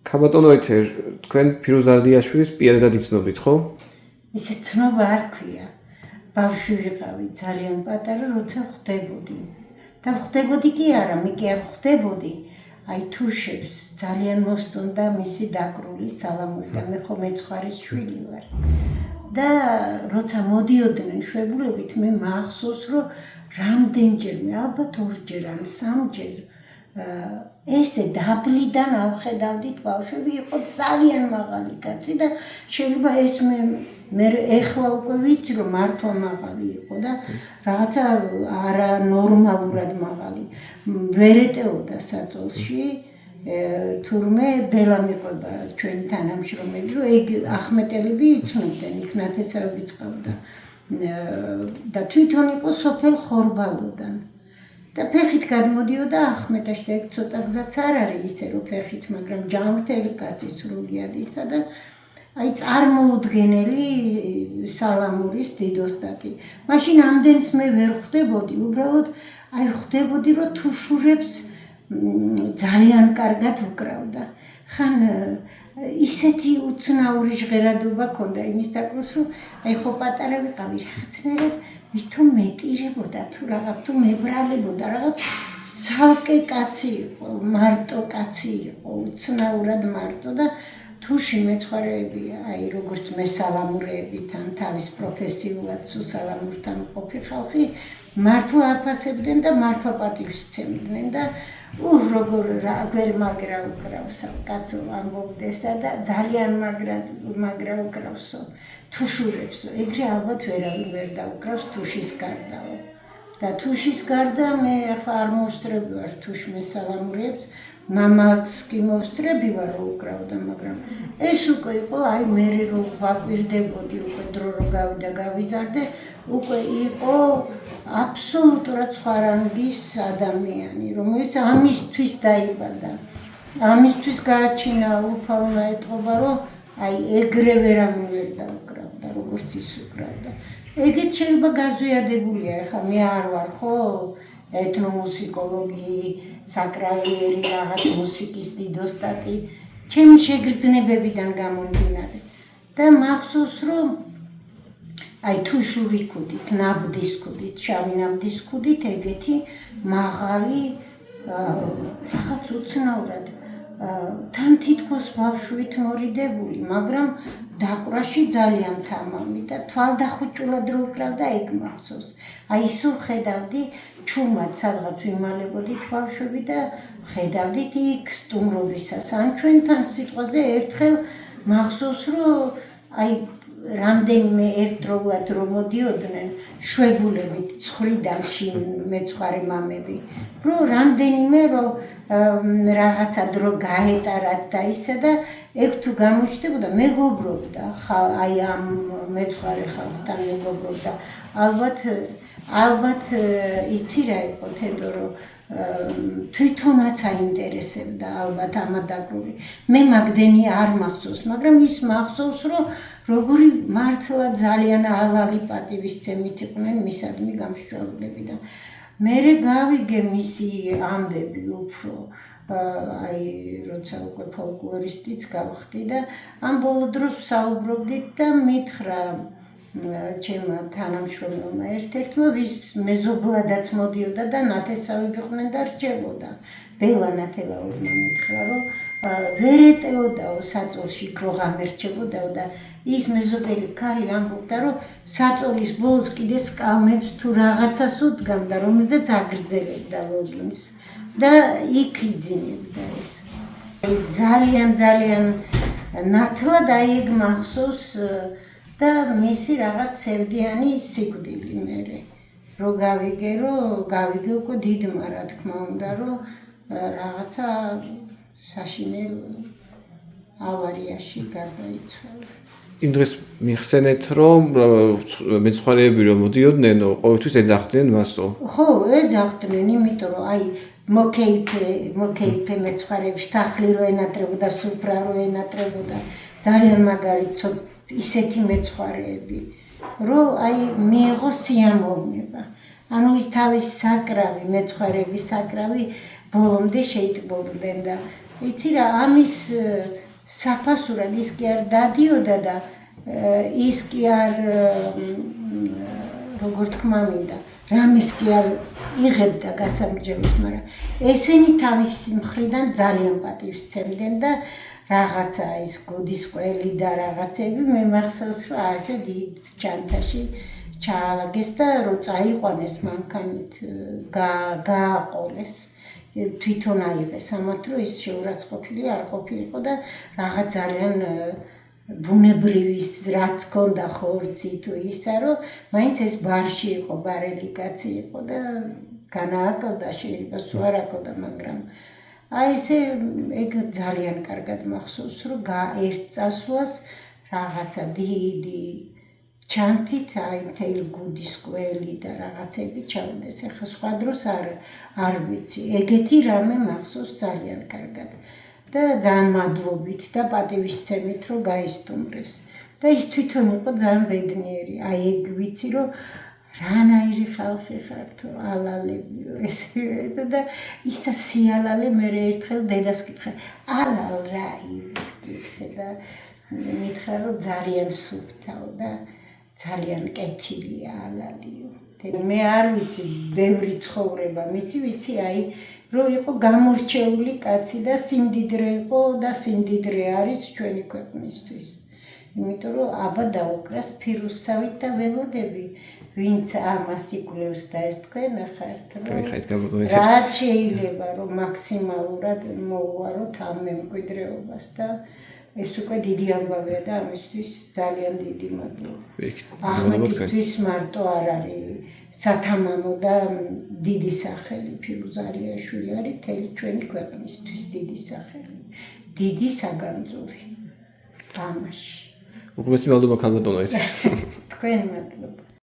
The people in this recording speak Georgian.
ქაბატონო ეთერ, თქვენ ფირუზადიაშვილის პირადად იცნობით, ხო? ისე ცნობა არ ქვია. ბავშვი ვიყავი ძალიან პატარა, როცა ხვდებოდი. და ხვდებოდი კი არა, მე კი არ ხვდებოდი. აი თუშებს ძალიან მოსწონდა მისი დაკრული სალამური და მე ხო მეცხვარის შვილი ვარ. და როცა მოდიოდნენ შვებულებით, მე მახსოვს, რომ რამდენჯერმე, ალბათ ორჯერ ან სამჯერ ესე დაბლიდან ავხედავდით ბავშვები, იყო ძალიან მაღალი კაცი და შეიძლება ეს მე ეხლა უკვე ვიცი, რომ მართლა მაღალი იყო და რაღაცა არანორმალურად მაღალი. ვერ ეტეოდა საწოლში, თურმე ბელა მიყვება ჩვენი თანამშრომელი, რომ ეგ ახმეტელები იცნობდნენ, იქ ნათესავები წყავდა და თვითონ იყო სოფელ ხორბალოდან. და ფეხით გადმოდიოდა ახმეტაში და ეგ ცოტა გზაც არ არის ისე რომ ფეხით, მაგრამ ჯანმრთელი კაცი სრულიად ისა და აი წარმოუდგენელი სალამურის დიდოსტატი. მაშინ ამდენს მე ვერ ხვდებოდი, უბრალოდ აი ხვდებოდი, რომ თუშურებს ძალიან კარგად უკრავდა. ხან ისეთი უცნაური ჟღერადობა ქონდა იმის დაკვრას, რომ აი ხო პატარა ვიყავი რაღაცნაირად ვითომ მეტირებოდა თუ რაღაც თუ მებრალებოდა რაღაც ცალკე კაცი იყო, მარტო კაცი იყო, უცნაურად მარტო და თუში მეცხვარეები, აი როგორც მე სალამურეებით ან თავის პროფესიულად სალამურთან მყოფი ხალხი მართლა აფასებდნენ და მართლა პატივს სცემდნენ და როგორ ვერ მაგრა უკრავსო კაცო ამბობდესა და ძალიან მაგრა უკრავსო თუშურებსო. ეგრე ალბათ ვერავინ ვერ დაუკრავს თუშის გარდაო. და თუშის გარდა მე ახლა არ მოვსწრები ვარ თუშმე სალამურებს, მამაც კი მოვსწრები ვარ რომ უკრავდა, მაგრამ ეს უკვე იყო აი მე რომ ვაკვირდებოდი უკვე დრო რო გავიდა გავიზარდე, უკვე იყო აბსოლუტურად სხვა რანგის ადამიანი, რომელიც ამისთვის დაიბადა. ამისთვის გააჩინა უფალმა ეთყობა, რომ აი ეგრე ვერავინ ვერ დაუკრავდა, როგორც ის უკრავდა. ეგეც შეიძლება გაზვიადებულია, ეხლა მე არ ვარ ხო ეთნომუსიკოლოგი, საკრავიერი რაღაც მუსიკის დიდოსტატი, ჩემი შეგრძნებებიდან გამომდინარე. და მახსოვს, რომ აი თუშური ქუდით, ნაბდის ქუდით, შავი ნაბდის ქუდით ეგეთი მაღალი რაღაც უცნაურად თან თითქოს ბავშვით მორიდებული, მაგრამ დაკვრაში ძალიან თამამი და თვალდახუჭულად რო უკრავდა ეგ მახსოვს. აი სულ ხედავდი ჩუმად სადღაც ვიმალებოდით ბავშვები და ხედავდით იქ სტუმრობისას. ან ჩვენთან სიტყვაზე ერთხელ მახსოვს, რომ აი რამდენიმე ერთდროულად რომ მოდიოდნენ შვებულებით ცხრიდან შინ მეცხვარე მამები, რომ რამდენიმე რომ რაღაცა დრო გაეტარათ და ისა და ეგ თუ გამოჩნდებოდა მეგობრობდა აი ამ მეცხვარე ხალხთან მეგობრობდა. ალბათ იცი რა იყო თედორო თვითონაც აინტერესებდა ალბათ ამადაგრული. მე მაგდენი არ მახსოვს, მაგრამ ის მახსოვს, რომ როგორი მართლა ძალიან ალალი პატივისცემით იყვნენ მისადმი გამსჭვალულები და მერე გავიგე მისი ამბები უფრო აი როცა უკვე ფოლკლორისტიც გავხდი და ამ ბოლო დროს საუბრობდით და მითხრა ჩემმა თანამშრომელმა ერთ-ერთმა, ვის მეზობლადაც მოდიოდა და ნათესავები იყვნენ და რჩებოდა. ბელა ნათელაურმა მითხრა, რომ ვერ ეტეოდაო საწოლში იქ რო ღამერჩებოდაო და ის მეზობელი ქალი ამბობდა, რომ საწოლის ბოლოს კიდე სკამებს თუ რაღაცას უდგამდა, რომელზეც აგრძელებდა ლოგინს და იქ იძინებდა ეს. ძალიან ნათლად აი ეგ მახსოვს და მისი რაღაც სევდიანი სიკვდილი მერე. რო გავიგე უკვე დიდმა რა თქმა უნდა, რომ რაღაცა საშინელ ავარიაში გარდაიცვალა. იმ დღეს მიხსენეთ, რომ მეცხვარეები რომ მოდიოდნენ, ყოველთვის ეძახდნენ მასო. ხო, ეძახდნენ, იმიტომ რომ აი მოკეიფე მეცხვარეები სახლი რო ენატრებოდა, სუფრა რო ენატრებოდა, ძალიან მაგარი ისეთი მეცხვარეები, რომ აი მიიღო სიამოვნება. ანუ ის თავის საკრავი, მეცხვარეების საკრავი ბოლომდე შეიტყბობდნენ და იცი რა, ამის საფასურად ის კი არ დადიოდა და ის კი არ როგორ თქვა მინდა, რამის კი არ იღებდა გასამრჯელოს, მაგრამ ესენი თავის მხრიდან ძალიან პატივს სცემდნენ და რაღაცა ის გუდის ყველი და რაღაცები მე მახსოვს რომ ასე დიდ ჩანთაში ჩაალაგეს და რო წაიყვანეს მანქანით გააყოლეს თვითონ აიღეს ამათ რომ ის შეურაცხყოფილი არ ყოფილიყო და რაღაც ძალიან ბუნებრივის რაც ქონდა ხორცი თუ ისა რომ მაინც ეს ბარში იყო ბარელი კაცი იყო და განააკლდა შეიძლება სულ არ აკლდა მაგრამ აი ესე ეგ ძალიან კარგად მახსოვს რომ ერთ წასვლას რაღაცა დიდი ჩანთით აი მთელი გუდის ყველი და რაღაცები ჩავდეს ახლა სხვა დროს არ ვიცი ეგეთი რამე მახსოვს ძალიან კარგად და ძალიან მადლობით და პატივისცემით რომ გაისტუმრეს და ის თვითონ იყო ძალიან ბედნიერი აი ეგ ვიცი რომ რანაირი ხალხი ხარ თუ ალალებიო ესე და ისა სიალალე მე ერთხელ დედას ვკითხე ალალ რა იკითხე და მითხრა რომ ძალიან სუფთაო და ძალიან კეთილია ალალიო მე არ ვიცი ბევრი ცხოვრება ვიცი აი რომ იყო გამორჩეული კაცი და სიმდიდრე იყო და სიმდიდრე არის ჩვენი ქვეყნისთვის იმიტომ რომ აბა დაუკრას ფირუსავით და ველოდები ვინც ამას იკვლევს და ეს თქვენ ახართ რომ რაც შეიძლება რომ მაქსიმალურად მოვუაროთ ამ მემკვიდრეობას და ეს უკვე დიდი ამბავია და ამისთვის ძალიან დიდი მადლობა. ახმეტისთვის მარტო არ არის სათამამო და დიდი სახელი ფირუზა ალიაშვილი არის მთელი ჩვენი ქვეყნისთვის დიდი სახელი. დიდი საგანძური. ამაში. უბრალოდ მადლობა ქალბატონო ეს. თქვენ მადლობა.